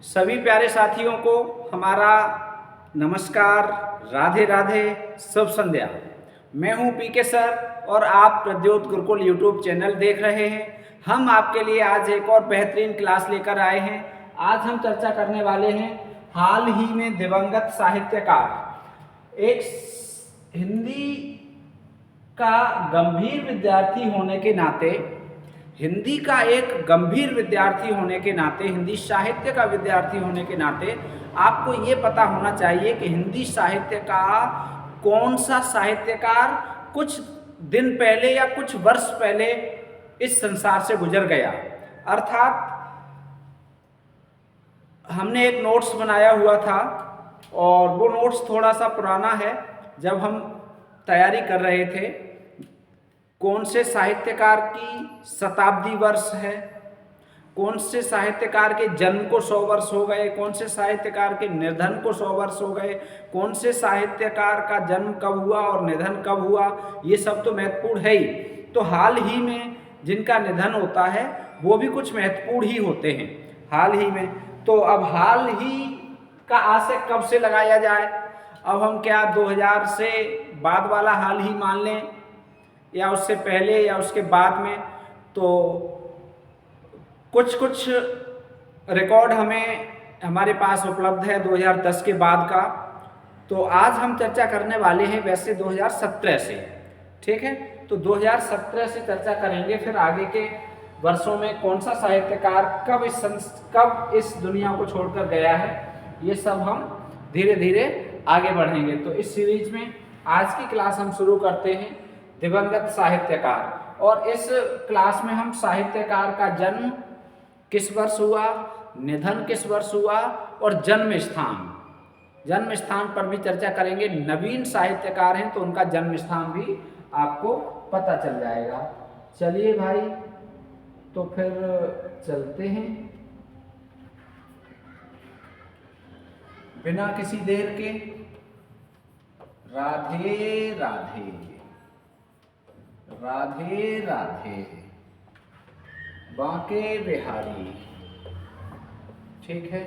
सभी प्यारे साथियों को हमारा नमस्कार, राधे राधे, शुभ संध्या। मैं हूं पीके सर और आप प्रद्योत गुरुकुल यूट्यूब चैनल देख रहे हैं। हम आपके लिए आज एक और बेहतरीन क्लास लेकर आए हैं। आज हम चर्चा करने वाले हैं हाल ही में दिवंगत साहित्यकार, एक हिंदी का गंभीर विद्यार्थी होने के नाते, हिंदी का एक गंभीर विद्यार्थी होने के नाते, हिंदी साहित्य का विद्यार्थी होने के नाते आपको ये पता होना चाहिए कि हिंदी साहित्य का कौन सा साहित्यकार कुछ दिन पहले या कुछ वर्ष पहले इस संसार से गुजर गया। अर्थात हमने एक नोट्स बनाया हुआ था और वो नोट्स थोड़ा सा पुराना है। जब हम तैयारी कर रहे थे कौन से साहित्यकार की शताब्दी वर्ष है, कौन से साहित्यकार के जन्म को 100 वर्ष हो गए, कौन से साहित्यकार के निधन को 100 वर्ष हो गए, कौन से साहित्यकार का जन्म कब हुआ और निधन कब हुआ, ये सब तो महत्वपूर्ण है ही। तो हाल ही में जिनका निधन होता है वो भी कुछ महत्वपूर्ण ही होते हैं हाल ही में। तो अब हाल ही का आशय कब से लगाया जाए? अब हम क्या 2000 से बाद वाला हाल ही मान लें या उससे पहले या उसके बाद में? तो कुछ कुछ रिकॉर्ड हमारे पास उपलब्ध है 2010 के बाद का। तो आज हम चर्चा करने वाले हैं वैसे 2017 से, ठीक है। तो 2017 से चर्चा करेंगे, फिर आगे के वर्षों में कौन सा साहित्यकार कब इस दुनिया को छोड़कर गया है, ये सब हम धीरे धीरे आगे बढ़ेंगे। तो इस सीरीज में आज की क्लास हम शुरू करते हैं दिवंगत साहित्यकार, और इस क्लास में हम साहित्यकार का जन्म किस वर्ष हुआ, निधन किस वर्ष हुआ और जन्म स्थान पर भी चर्चा करेंगे। नवीन साहित्यकार हैं तो उनका जन्म स्थान भी आपको पता चल जाएगा। चलिए भाई, तो फिर चलते हैं बिना किसी देर के। राधे राधे, राधे राधे, बांके बिहारी, ठीक है।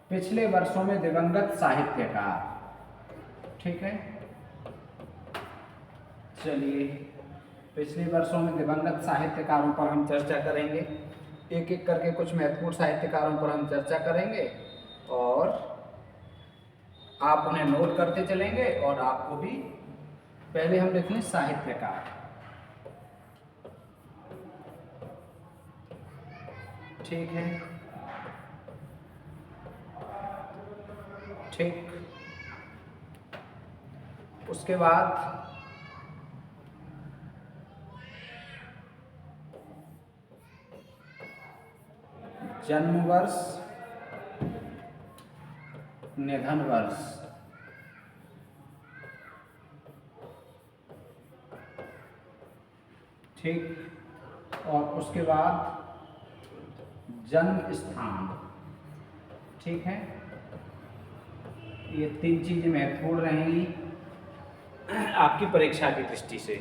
पिछले वर्षों में दिवंगत साहित्यकार, ठीक है। चलिए, पिछले वर्षों में दिवंगत साहित्यकारों पर हम चर्चा करेंगे। एक एक करके कुछ महत्वपूर्ण साहित्यकारों पर हम चर्चा करेंगे और आप उन्हें नोट करते चलेंगे। और आपको भी पहले हम लिख लें साहित्यकार, ठीक है, ठीक। उसके बाद जन्म वर्ष, निधन वर्ष, ठीक। और उसके बाद जन्म स्थान, ठीक है। ये 3 चीजें महत्वपूर्ण रहेंगी आपकी परीक्षा की दृष्टि से,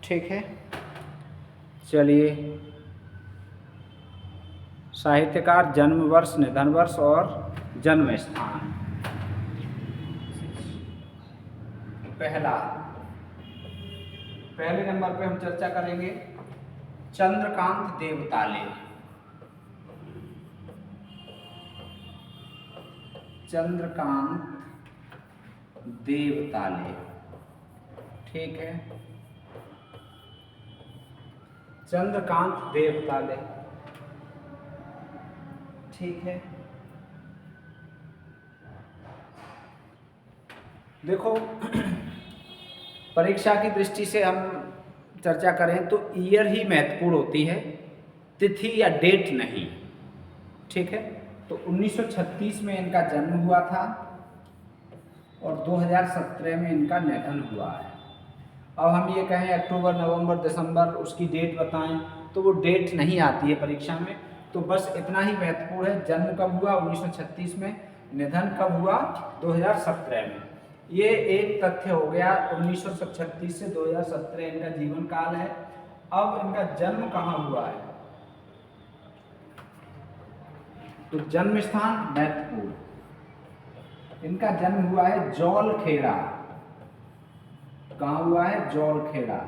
ठीक है। चलिए, साहित्यकार, जन्म वर्ष, निधन वर्ष और जन्म स्थान। पहले नंबर पे हम चर्चा करेंगे चंद्रकांत देवताले। चंद्रकांत देवताले, ठीक है। चंद्रकांत देवताले, ठीक है। देखो, परीक्षा की दृष्टि से हम चर्चा करें तो ईयर ही महत्वपूर्ण होती है। तिथि या डेट नहीं, ठीक है। तो 1936 में इनका जन्म हुआ था और 2017 में इनका निधन हुआ है। अब हम ये कहें अक्टूबर, नवंबर, दिसंबर उसकी डेट बताएं तो वो डेट नहीं आती है परीक्षा में। तो बस इतना ही महत्वपूर्ण है, जन्म कब हुआ 1936 में, निधन कब हुआ 2017 में। ये एक तथ्य हो गया। 1936 से 2017 इनका जीवन काल है। अब इनका जन्म कहाँ हुआ है, तो जन्म स्थान महत्वपूर्ण, इनका जन्म हुआ है जौलखेड़ा। कहाँ हुआ है, जौलखेड़ा,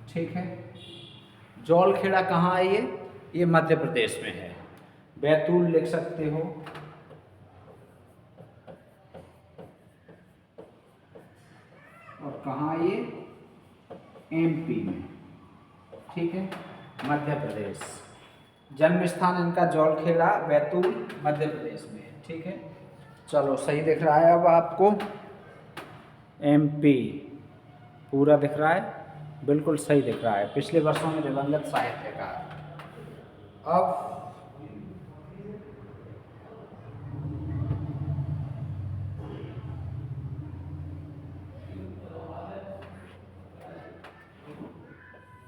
ठीक है। जौलखेड़ा कहाँ है ये मध्य प्रदेश में है। बैतूल लिख सकते हो, और कहाँ ये, एमपी में, ठीक है, मध्य प्रदेश। जन्म स्थान इनका जौलखेड़ा, बैतूल, मध्य प्रदेश में, ठीक है। चलो सही दिख रहा है अब आपको, एमपी पूरा दिख रहा है, बिल्कुल सही दिख रहा है। पिछले वर्षों में दिवंगत साहित्यकार। अब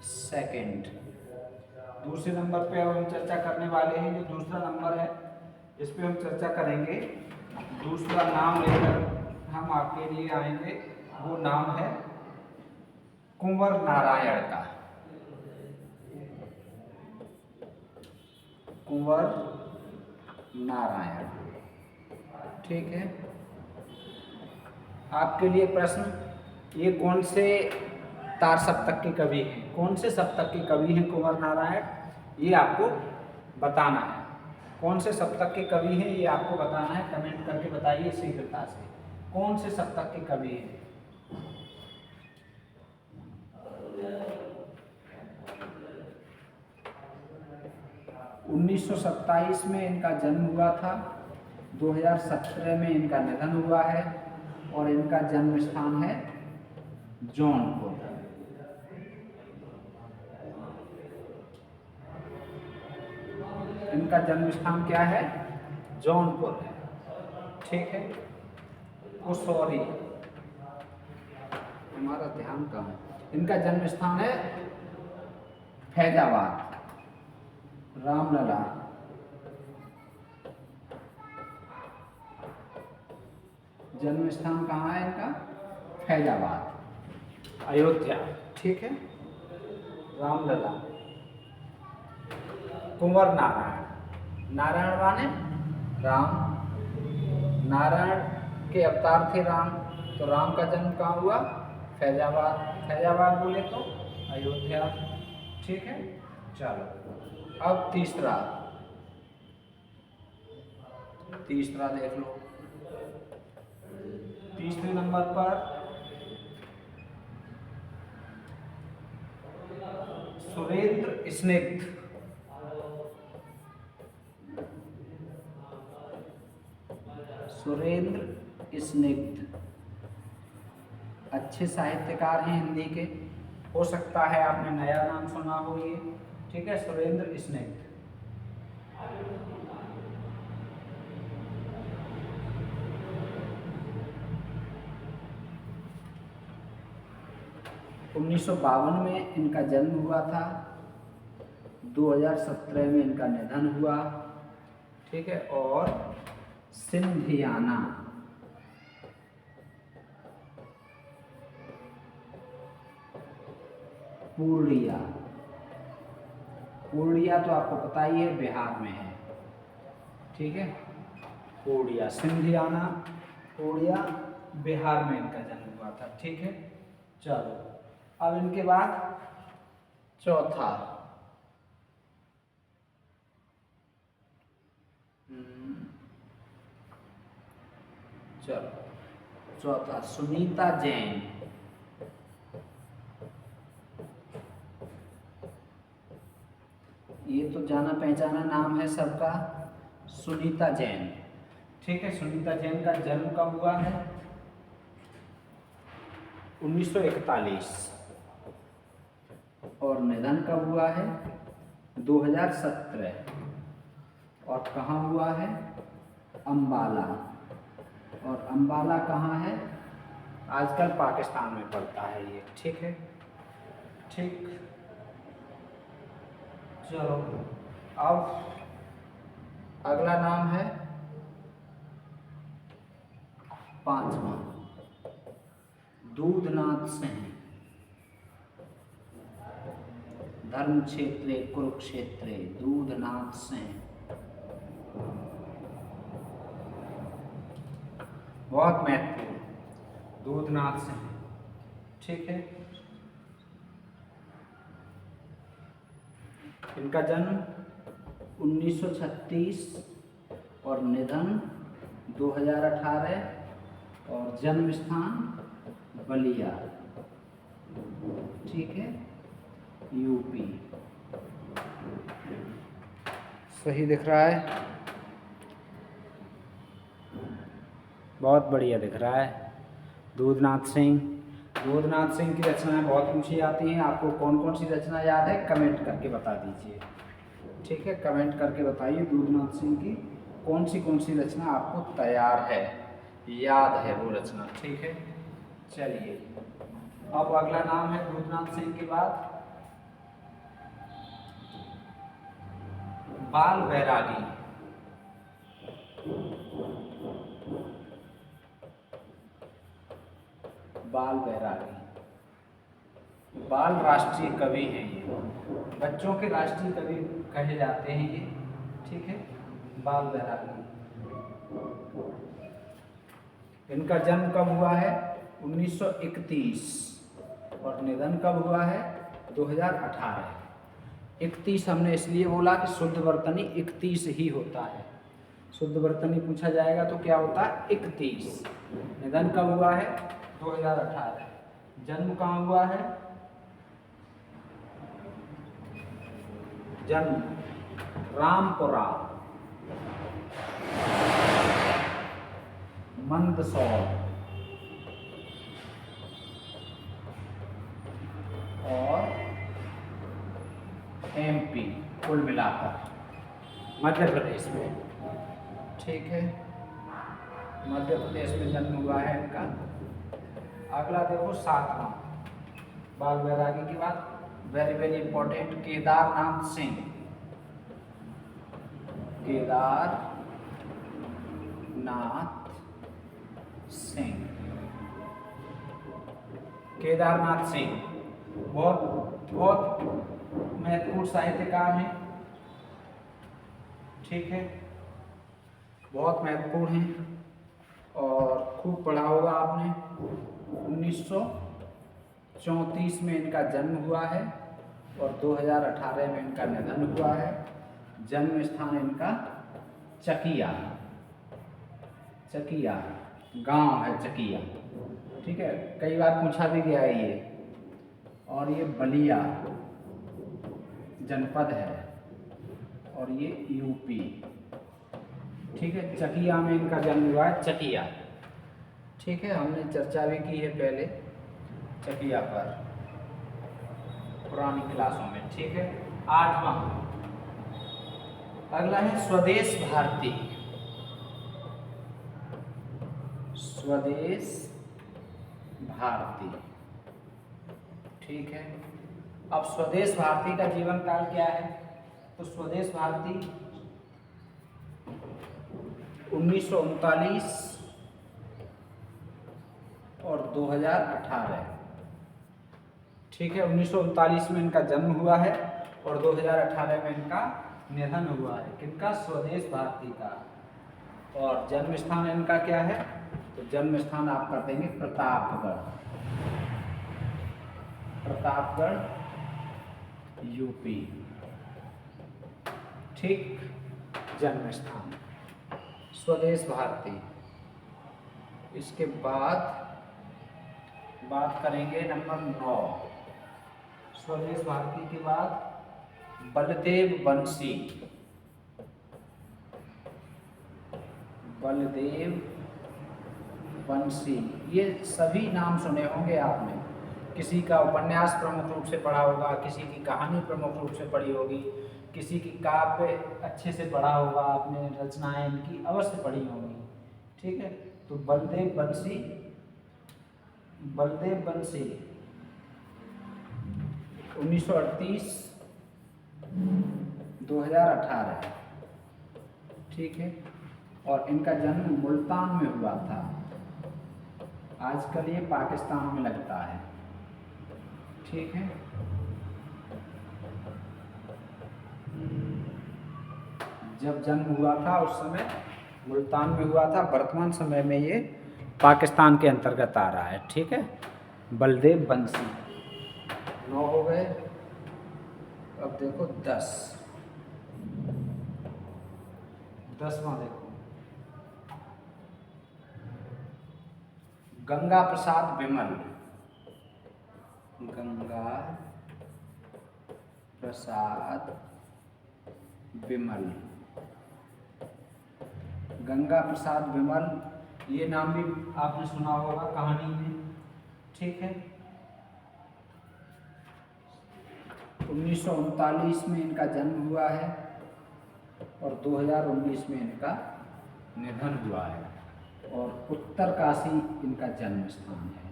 सेकंड, दूसरे नंबर पे अब हम चर्चा करने वाले हैं। जो दूसरा नंबर है इस पे हम चर्चा करेंगे। दूसरा नाम लेकर हम आपके लिए आएंगे, वो नाम है कुंवर नारायण का। कुंवर नारायण, ठीक है। आपके लिए प्रश्न, ये कौन से तार सप्तक के कवि हैं, कौन से सप्तक के कवि हैं कुंवर नारायण, ये आपको बताना है। कौन से सप्तक के कवि हैं ये आपको बताना है, कमेंट करके बताइए शीघ्रता से, कौन से सप्तक के कवि हैं। 1927 में इनका जन्म हुआ था, 2017 में इनका निधन हुआ है, और इनका जन्म स्थान है जौनपुर। इनका जन्म स्थान क्या है, जौनपुर है, ठीक है। ओ सॉरी, हमारा ध्यान कम है। इनका जन्म स्थान है फैजाबाद, रामलला। जन्म स्थान कहाँ है इनका, फैजाबाद, अयोध्या, ठीक है। रामलला। कुंवर नारायण, नारायण माने राम, नारायण के अवतार थे राम, तो राम का जन्म कहाँ हुआ, फैजाबाद, फैजाबाद बोले तो अयोध्या, ठीक है। चलो अब तीसरा देख लो। तीसरे नंबर पर सुरेंद्र स्निग्ध। सुरेंद्र स्निग्ध अच्छे साहित्यकार हैं हिंदी के, हो सकता है आपने नया नाम सुना हो ये, ठीक है। सुरेंद्र स्निग्ध, उन्नीस सौ 52 में इनका जन्म हुआ था, 2017 में इनका निधन हुआ, ठीक है। और सिंधियाना, पूर्णिया, पूर्णिया तो आपको पता ही है बिहार में है, ठीक है। पूर्णिया, सिंधियाना, पूर्णिया बिहार में इनका जन्म हुआ था, ठीक है। चलो अब इनके बाद चौथा, चलो चौथा सुनीता जैन। ये तो जाना पहचाना नाम है सबका, सुनीता जैन, ठीक है। सुनीता जैन का जन्म कब हुआ है, 1941, और निधन कब हुआ है, 2017। और कहाँ हुआ है? अम्बाला। और अम्बाला कहाँ है? आजकल पाकिस्तान में पड़ता है ये। ठीक है, ठीक। चलो अब अगला नाम है 5वां, दूधनाथ सिंह। धर्म क्षेत्रे कुरुक्षेत्रे दूधनाथ सिंह। बहुत महत्वपूर्ण, दूधनाथ सिंह। ठीक है, इनका जन्म 1936 और निधन 2018 और जन्म स्थान बलिया। ठीक है, यूपी। सही दिख रहा है? बहुत बढ़िया दिख रहा है। दूधनाथ सिंह। दूधनाथ सिंह की रचनाएं बहुत ऊंची आती हैं। आपको कौन कौन सी रचना याद है कमेंट करके बता दीजिए। ठीक है, कमेंट करके बताइए दूधनाथ सिंह की कौन सी रचना आपको तैयार है, याद है वो रचना। ठीक है, चलिए अब अगला नाम है दूधनाथ सिंह के बाद बाल बैरागी। बाल बैरागी, बाल राष्ट्रीय कवि हैं ये, बच्चों के राष्ट्रीय कवि कहे जाते हैं ये। ठीक है, बाल बैरागी। इनका जन्म कब हुआ है? 1931 और निधन कब हुआ है? 2018। 31 हमने इसलिए बोला कि शुद्ध वर्तनी 31 ही होता है। शुद्ध वर्तनी पूछा जाएगा तो क्या होता है? 31। निधन कब हुआ है? 2018। जन्म कहाँ हुआ है? जन्म रामपुरा, मंदसौर और MP, कुल मिलाकर मध्य प्रदेश में। ठीक है, मध्य प्रदेश में जन्म हुआ है इनका। अगला देखो 7वां बाल बैरागी के बाद वेरी इंपॉर्टेंट केदारनाथ सिंह। केदारनाथ सिंह। केदारनाथ सिंह बहुत महत्वपूर्ण साहित्यकार हैं। ठीक है, बहुत महत्वपूर्ण हैं और खूब पढ़ा होगा आपने। 1934 में इनका जन्म हुआ है और 2018 में इनका निधन हुआ है। जन्म स्थान इनका चकिया, चकिया गांव है चकिया। ठीक है, कई बार पूछा भी गया है ये। और ये बलिया जनपद है और ये यूपी। ठीक है, चकिया में इनका जन्म हुआ है, चकिया। ठीक है, हमने चर्चा भी की है पहले चकिया पर पुरानी क्लासों में। ठीक है, 8वां अगला है स्वदेश भारती। स्वदेश भारती। ठीक है, अब स्वदेश भारती का जीवन काल क्या है? तो स्वदेश भारती 1939 और 2018। ठीक है, 1939 में इनका जन्म हुआ है और 2018 में इनका निधन हुआ है। किनका? स्वदेश भारती का। और जन्म स्थान इनका क्या है? तो जन्म स्थान आप कर देंगे प्रतापगढ़। प्रतापगढ़ यूपी। ठीक, जन्म स्थान स्वदेश भारती। इसके बाद बात करेंगे नंबर 9। स्वदेश भारती के बाद बलदेव बंसी। बलदेव बंसी, ये सभी नाम सुने होंगे आपने। किसी का उपन्यास प्रमुख रूप से पढ़ा होगा, किसी की कहानी प्रमुख रूप से पढ़ी होगी, किसी की काव्य अच्छे से पढ़ा होगा आपने, रचनाएं इनकी अवश्य पढ़ी होंगी, ठीक है। तो बलदेव बंसी 1938 2018, ठीक है। और इनका जन्म मुल्तान में हुआ था, आजकल ये पाकिस्तान में लगता है, ठीक है। जब जन्म हुआ था उस समय मुल्तान में हुआ था, वर्तमान समय में ये पाकिस्तान के अंतर्गत आ रहा है, ठीक है। बलदेव बंसी 9 हो गए, अब देखो 10वां देखो, गंगा प्रसाद बिमल। गंगा प्रसाद बिमल, गंगा प्रसाद बिमल, ये नाम भी आपने सुना होगा कहानी में, ठीक है। 1939 में इनका जन्म हुआ है और 2019 में इनका निधन हुआ है। और उत्तरकाशी इनका जन्म स्थान है।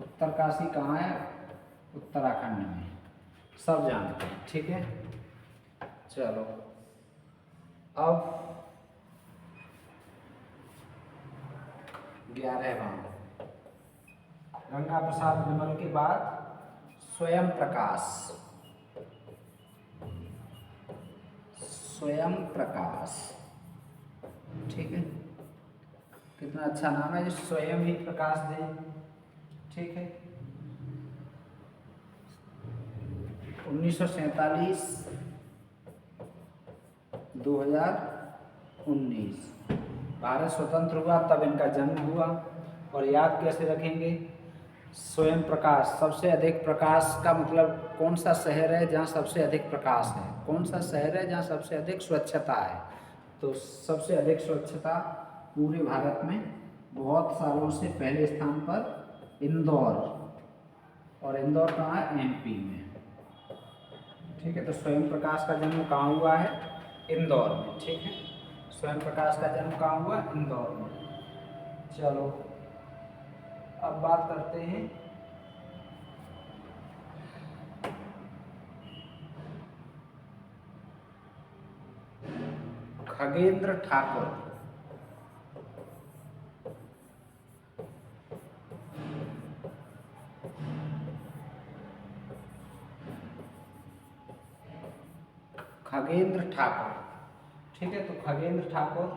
उत्तरकाशी कहाँ है? उत्तराखंड में, सब जानते हैं, ठीक है। चलो अब 11वां, गंगा प्रसाद बिमल के बाद स्वयं प्रकाश। स्वयं प्रकाश, ठीक है। कितना अच्छा नाम है, स्वयं ही प्रकाश दे, ठीक है। 1947 2019 भारत स्वतंत्र हुआ तब इनका जन्म हुआ। और याद कैसे रखेंगे? स्वयं प्रकाश, सबसे अधिक प्रकाश का मतलब कौन सा शहर है जहाँ सबसे अधिक प्रकाश है, कौन सा शहर है जहाँ सबसे अधिक स्वच्छता है। तो सबसे अधिक स्वच्छता पूरे भारत में बहुत सालों से पहले स्थान पर इंदौर, और इंदौर कहाँ है? एमपी में, ठीक है। तो स्वयं प्रकाश का जन्म कहाँ हुआ है? इंदौर में, ठीक है। स्वयं प्रकाश का जन्म कहाँ हुआ? इंदौर में। चलो अब बात करते हैं खगेंद्र ठाकुर। खगेंद्र ठाकुर, ठीक है। तो खगेंद्र ठाकुर